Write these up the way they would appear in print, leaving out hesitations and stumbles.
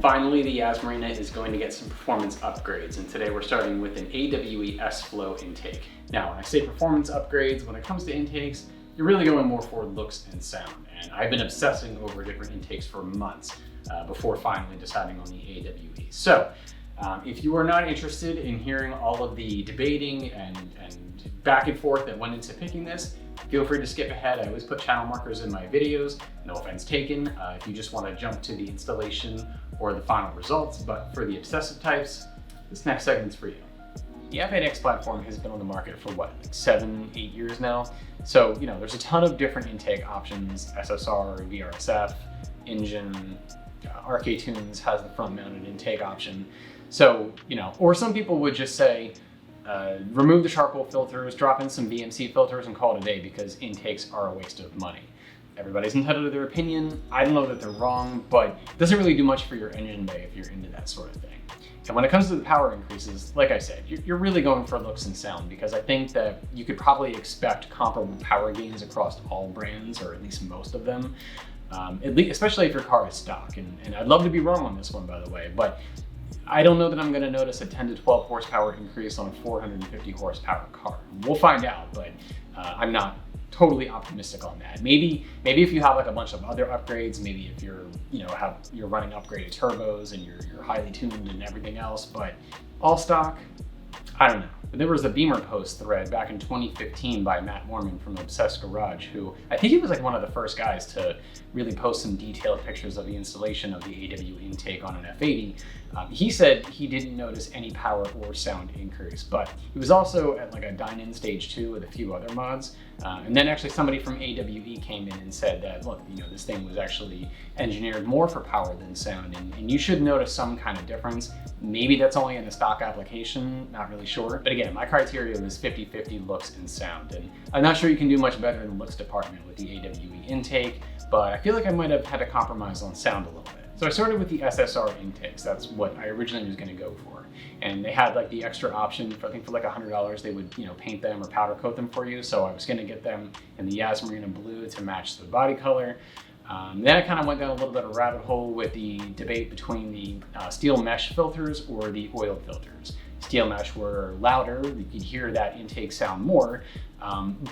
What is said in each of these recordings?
Finally, the Yas Marina is going to get some performance upgrades, and today we're starting with an AWE S-FLO intake. Now, when I say performance upgrades, when it comes to intakes, you're really going more for looks and sound, and I've been obsessing over different intakes for months before finally deciding on the AWE. So, if you are not interested in hearing all of the debating and back and forth that went into picking this, feel free to skip ahead. I always put channel markers in my videos, no offense taken, if you just want to jump to the installation or the final results. But for the obsessive types, this next segment's for you. The F80X platform has been on the market for what, like 7-8 years now? So, there's a ton of different intake options: SSR, VRSF, engine, RK Tunes has the front mounted intake option. So, or some people would just say, remove the charcoal filters, drop in some BMC filters and call it a day because intakes are a waste of money. Everybody's entitled to their opinion. I don't know that they're wrong, but it doesn't really do much for your engine bay if you're into that sort of thing. And when it comes to the power increases, like I said, you're really going for looks and sound, because I think that you could probably expect comparable power gains across all brands, or at least most of them, especially if your car is stock. And I'd love to be wrong on this one, by the way, but I don't know that I'm going to notice a 10 to 12 horsepower increase on a 450 horsepower car. We'll find out, but I'm not totally optimistic on that. Maybe if you have like a bunch of other upgrades, maybe if you're you're running upgraded turbos and you're highly tuned and everything else, but all stock, I don't know. But there was a Beamer post thread back in 2015 by Matt Morman from Obsessed Garage, who I think he was like one of the first guys to really post some detailed pictures of the installation of the AWE intake on an F80. He said he didn't notice any power or sound increase, but he was also at like a dine-in stage 2 with a few other mods. And then actually somebody from AWE came in and said that, look, this thing was actually engineered more for power than sound, and you should notice some kind of difference. Maybe that's only in a stock application, not really sure. But again, my criteria was 50-50 looks and sound, and I'm not sure you can do much better in the looks department with the AWE intake, but I feel like I might have had to compromise on sound a little bit. So I started with the SSR intakes. That's what I originally was going to go for. And they had like the extra option for, I think for like $100, they would paint them or powder coat them for you. So I was going to get them in the Yas Marina blue to match the body color. Then I kind of went down a little bit of a rabbit hole with the debate between the steel mesh filters or the oiled filters. Steel mesh were louder, you could hear that intake sound more.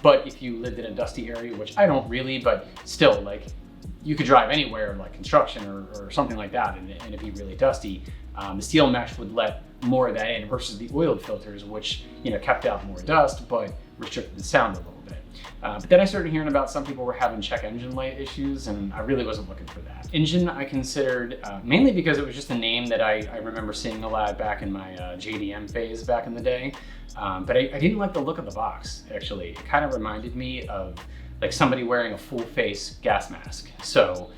But if you lived in a dusty area, which I don't really, but still, like, you could drive anywhere, like construction or something like that, and it'd be really dusty. The steel mesh would let more of that in versus the oiled filters, which kept out more dust but restricted the sound a little bit. But then I started hearing about some people were having check engine light issues, and I really wasn't looking for that. Engine I considered mainly because it was just a name that I remember seeing a lot back in my JDM phase back in the day. But I didn't like the look of the box, actually. It kind of reminded me of like somebody wearing a full face gas mask. So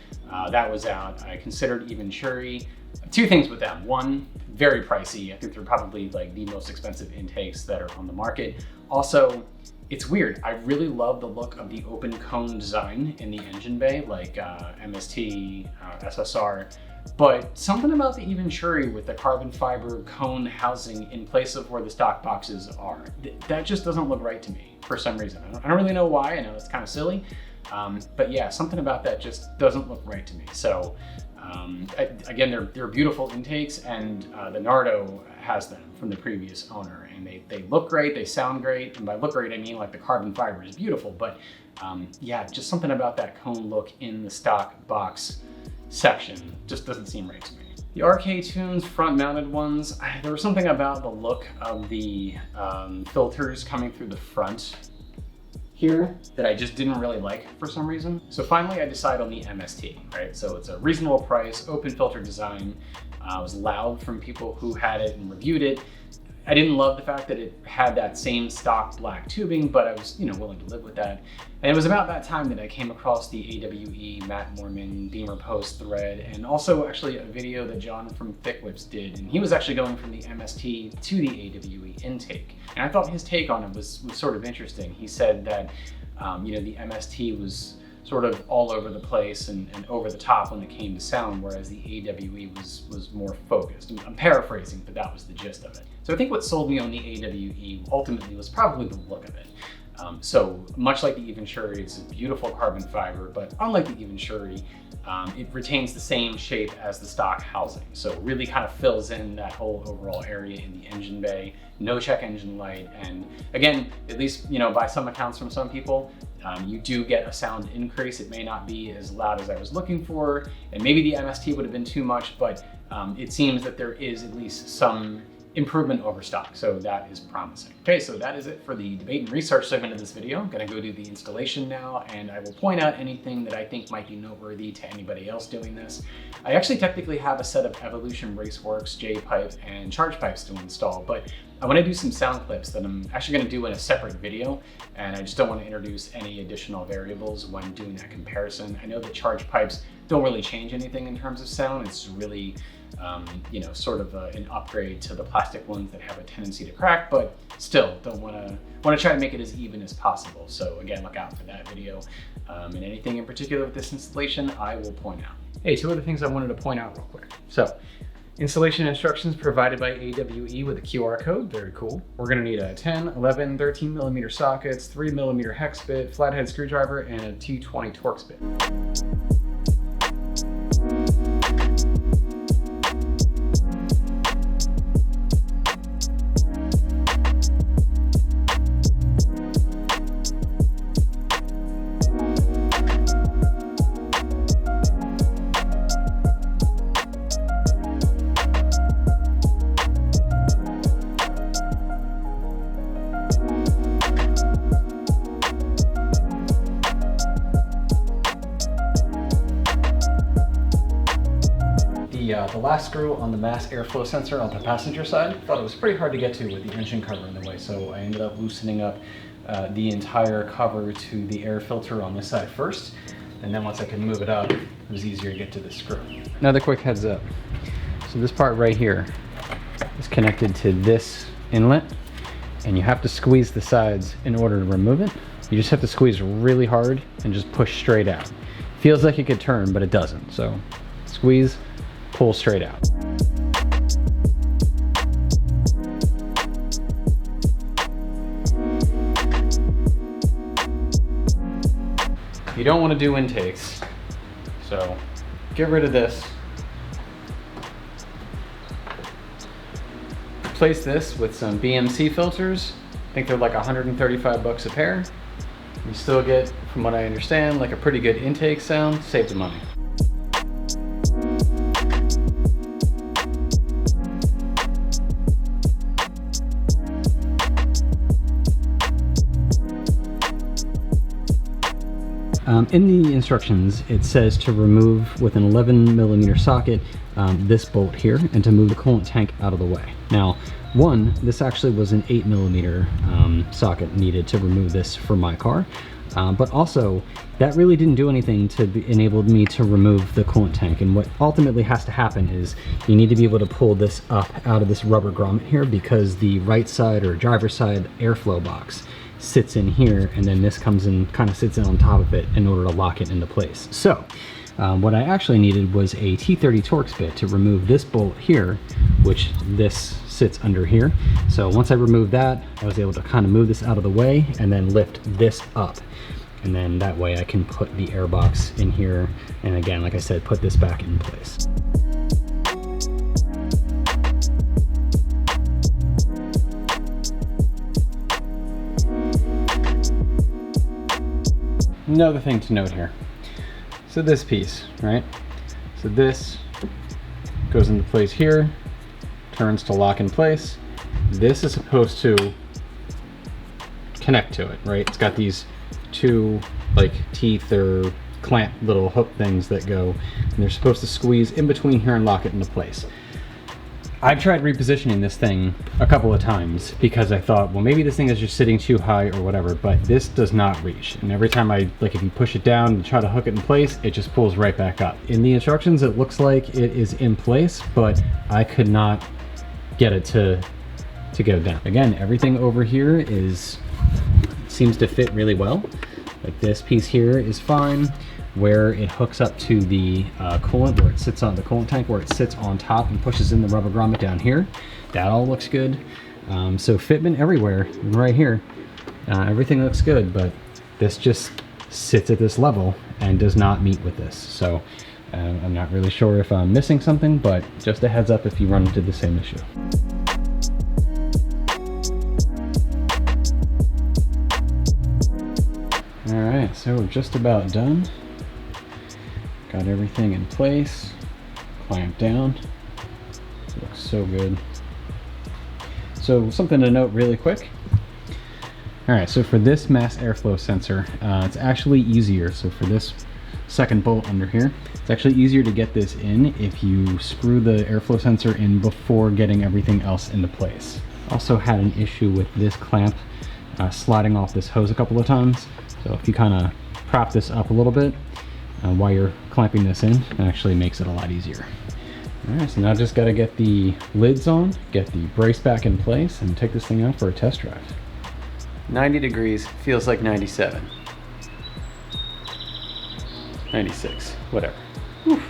that was out. I considered Venturi. Two things with them. One, very pricey. I think they're probably like the most expensive intakes that are on the market. Also, it's weird. I really love the look of the open cone design in the engine bay, like MST, SSR. But something about the Venturi with the carbon fiber cone housing in place of where the stock boxes are, that just doesn't look right to me for some reason. I don't really know why. I know it's kind of silly, but yeah, something about that just doesn't look right to me. So again, they're beautiful intakes, and the Nardo has them from the previous owner, and they look great, they sound great, and by look great I mean like the carbon fiber is beautiful, but yeah, just something about that cone look in the stock box section just doesn't seem right to me. The RK Tunes front mounted ones, there was something about the look of the filters coming through the front here that I just didn't really like for some reason. So finally I decided on the MST, right? So it's a reasonable price, open filter design. It was loud from people who had it and reviewed it. I didn't love the fact that it had that same stock black tubing, but I was, willing to live with that. And it was about that time that I came across the AWE Matt Morman Beamer post thread, and also actually a video that John from Thick Whips did. And he was actually going from the MST to the AWE intake. And I thought his take on it was sort of interesting. He said that, the MST was sort of all over the place and over the top when it came to sound, whereas the AWE was more focused. I'm paraphrasing, but that was the gist of it. So I think what sold me on the AWE ultimately was probably the look of it. So much like the Venturi, it's a beautiful carbon fiber, but unlike the Venturi, it retains the same shape as the stock housing. So it really kind of fills in that whole overall area in the engine bay, no check engine light. And again, at least, you know, by some accounts from some people, you do get a sound increase. It may not be as loud as I was looking for, and maybe the MST would have been too much, but it seems that there is at least some improvement over stock, so that is promising. Okay, so that is it for the debate and research segment of this video. I'm gonna go do the installation now, and I will point out anything that I think might be noteworthy to anybody else doing this. I actually technically have a set of Evolution Raceworks J-pipe and charge pipes to install, but I want to do some sound clips that I'm actually going to do in a separate video, and I just don't want to introduce any additional variables when doing that comparison. I know that charge pipes don't really change anything in terms of sound. It's really, you know, sort of an upgrade to the plastic ones that have a tendency to crack, but still don't want to try to make it as even as possible. So again, look out for that video. And anything in particular with this installation, I will point out. Hey, two other things I wanted to point out real quick. So, installation instructions provided by AWE with a QR code, very cool. We're gonna need a 10, 11, 13 millimeter sockets, 3 millimeter hex bit, flathead screwdriver, and a T20 Torx bit. The last screw on the mass airflow sensor on the passenger side, I thought it was pretty hard to get to with the engine cover in the way, so I ended up loosening up the entire cover to the air filter on this side first, and then once I could move it up, it was easier to get to the screw. Another quick heads up. So this part right here is connected to this inlet, and you have to squeeze the sides in order to remove it. You just have to squeeze really hard and just push straight out. Feels like it could turn, but it doesn't. So squeeze, pull straight out. You don't want to do intakes, so get rid of this. Replace this with some BMC filters. I think they're like 135 bucks a pair. You still get, from what I understand, like a pretty good intake sound. Save the money. In the instructions, it says to remove with an 11 millimeter socket this bolt here, and to move the coolant tank out of the way. Now, this actually was an 8 millimeter socket needed to remove this for my car, but also that really didn't do anything to enable me to remove the coolant tank. And what ultimately has to happen is you need to be able to pull this up out of this rubber grommet here, because the right side or driver's side airflow box sits in here, and then this comes in, kind of sits in on top of it in order to lock it into place. So what I actually needed was a T30 Torx bit to remove this bolt here, which this sits under here. So once I removed that, I was able to kind of move this out of the way and then lift this up. And then that way I can put the air box in here. And again, like I said, put this back in place. Another thing to note here. So this piece, right? So this goes into place here, turns to lock in place. This is supposed to connect to it, right? It's got these two like teeth or clamp little hook things that go, and they're supposed to squeeze in between here and lock it into place. I've tried repositioning this thing a couple of times because I thought, well, maybe this thing is just sitting too high or whatever, but this does not reach. And every time if you push it down and try to hook it in place, it just pulls right back up. In the instructions, it looks like it is in place, but I could not get it to go down. Again, everything over here seems to fit really well. Like this piece here is fine. Where it hooks up to the coolant, where it sits on the coolant tank, where it sits on top and pushes in the rubber grommet down here, that all looks good. So fitment everywhere, right here, everything looks good, but this just sits at this level and does not meet with this. So I'm not really sure if I'm missing something, but just a heads up if you run into the same issue. All right, so we're just about done. Got everything in place, clamped down. Looks so good. So something to note really quick. All right, so for this mass airflow sensor, it's actually easier. So for this second bolt under here, it's actually easier to get this in if you screw the airflow sensor in before getting everything else into place. Also had an issue with this clamp sliding off this hose a couple of times. So if you kind of prop this up a little bit while you're clamping this in, it actually makes it a lot easier. All right, so now just got to get the lids on, get the brace back in place, and take this thing out for a test drive. 90 degrees, feels like 97. 96, whatever. Whew.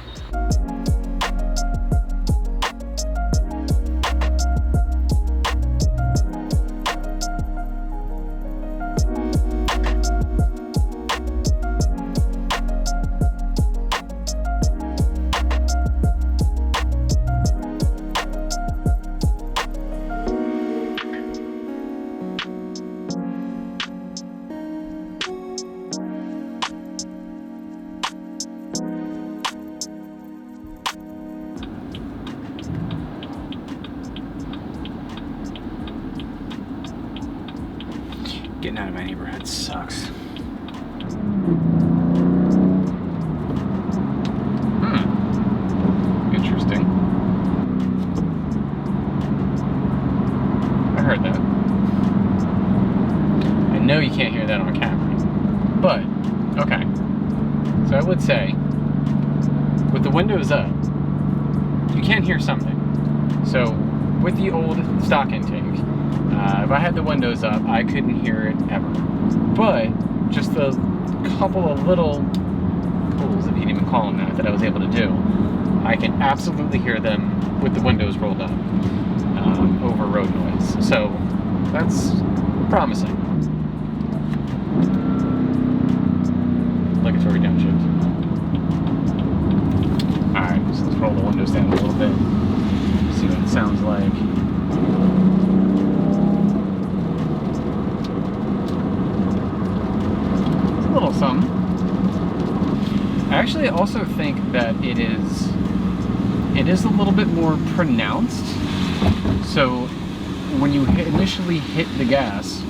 Getting out of my neighborhood sucks. Interesting. I heard that. I know you can't hear that on camera, but okay. So I would say, with the windows up, you can hear something. So with the old stock intake, if I had the windows up, I couldn't hear it ever. But just a couple of little pulls, if you can even call them that I was able to do, I can absolutely hear them with the windows rolled up over road noise. So that's promising. Obligatory downshift. Alright, so let's roll the windows down a little bit. See what it sounds like. Little something. I actually also think that it is a little bit more pronounced. So when you initially hit the gas,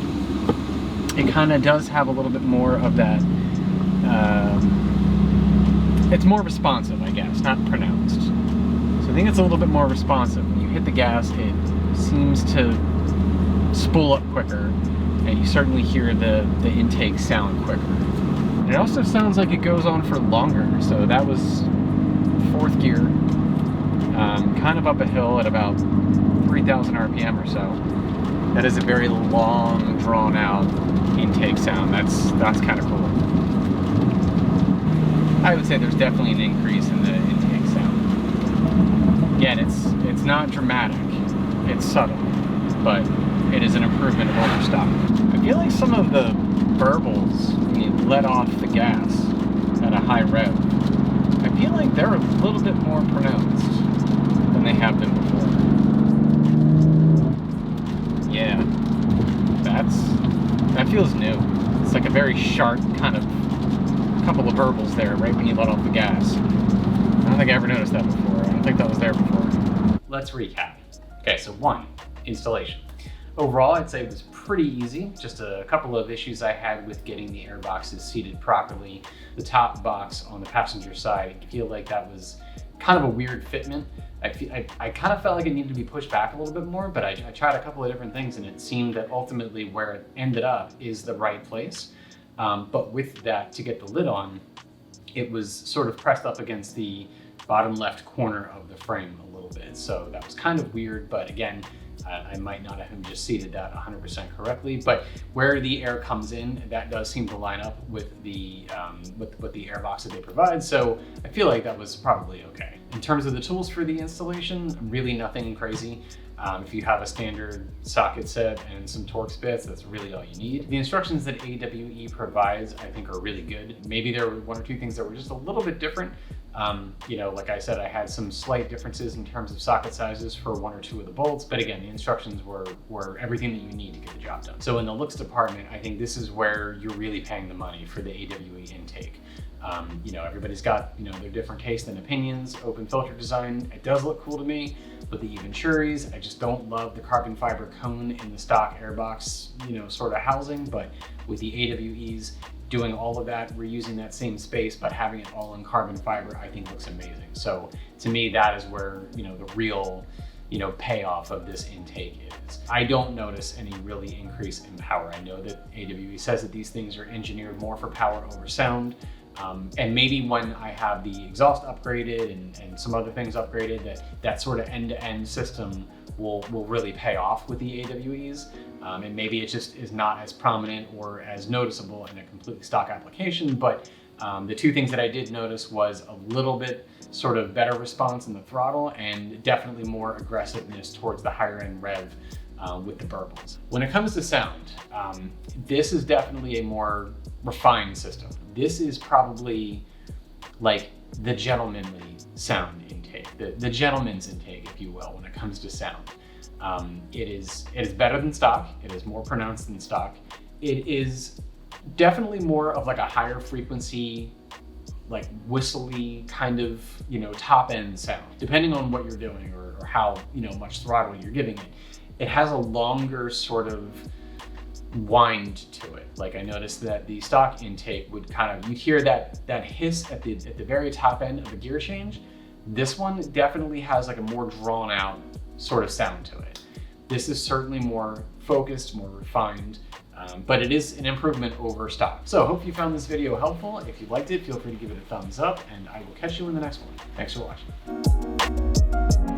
it kind of does have a little bit more of that. It's more responsive, I guess, not pronounced. So I think it's a little bit more responsive. When you hit the gas, it seems to spool up quicker, and you certainly hear the intake sound quicker. It also sounds like it goes on for longer. So that was fourth gear, kind of up a hill at about 3,000 RPM or so. That is a very long, drawn out intake sound. That's kind of cool. I would say there's definitely an increase in the intake sound. Again, it's not dramatic, it's subtle, but it is an improvement of older stock. I feel like some of the burbles when you let off the gas at a high rev, I feel like they're a little bit more pronounced than they have been before. Yeah, that feels new. It's like a very sharp kind of couple of burbles there right when you let off the gas. I don't think I ever noticed that before. I don't think that was there before. Let's recap. Okay, so 1, installation. Overall, I'd say it was pretty easy. Just a couple of issues I had with getting the air boxes seated properly. The top box on the passenger side, I feel like that was kind of a weird fitment. I kind of felt like it needed to be pushed back a little bit more, but I tried a couple of different things, and it seemed that ultimately where it ended up is the right place. But with that, to get the lid on, it was sort of pressed up against the bottom left corner of the frame a little bit. So that was kind of weird, but again, I might not have just seated that 100% correctly, but where the air comes in, that does seem to line up with the air box that they provide. So I feel like that was probably okay. In terms of the tools for the installation, really nothing crazy. If you have a standard socket set and some Torx bits, that's really all you need. The instructions that AWE provides, I think, are really good. Maybe there were 1 or 2 things that were just a little bit different You know, like I said, I had some slight differences in terms of socket sizes for one or two of the bolts, but again, the instructions were everything that you need to get the job done. So in the looks department, I think this is where you're really paying the money for the AWE intake. You know, everybody's got, you know, their different tastes and opinions. Open filter design, it does look cool to me, but the Venturis, I just don't love the carbon fiber cone in the stock airbox, you know, sort of housing. But with the AWEs, doing all of that, reusing that same space, but having it all in carbon fiber, I think looks amazing. So to me, that is where, you know, the real, you know, payoff of this intake is. I don't notice any really increase in power. I know that AWE says that these things are engineered more for power over sound. And maybe when I have the exhaust upgraded and some other things upgraded, that sort of end-to-end system will really pay off with the AWEs. And maybe it just is not as prominent or as noticeable in a completely stock application. But the two things that I did notice was a little bit sort of better response in the throttle and definitely more aggressiveness towards the higher end rev with the burbles. When it comes to sound, this is definitely a more refined system. This is probably like the gentlemanly sound intake, the gentleman's intake, if you will, when it comes to sound. It is better than stock. It is more pronounced than stock. It is definitely more of like a higher frequency, like whistly kind of, you know, top end sound, depending on what you're doing or how, you know, much throttle you're giving it. It has a longer sort of wind to it. Like I noticed that the stock intake would kind of, you'd hear that hiss at the very top end of the gear change. This one definitely has like a more drawn out sort of sound to it. This is certainly more focused, more refined, but it is an improvement over stock. So I hope you found this video helpful. If you liked it, feel free to give it a thumbs up, and I will catch you in the next one. Thanks for watching.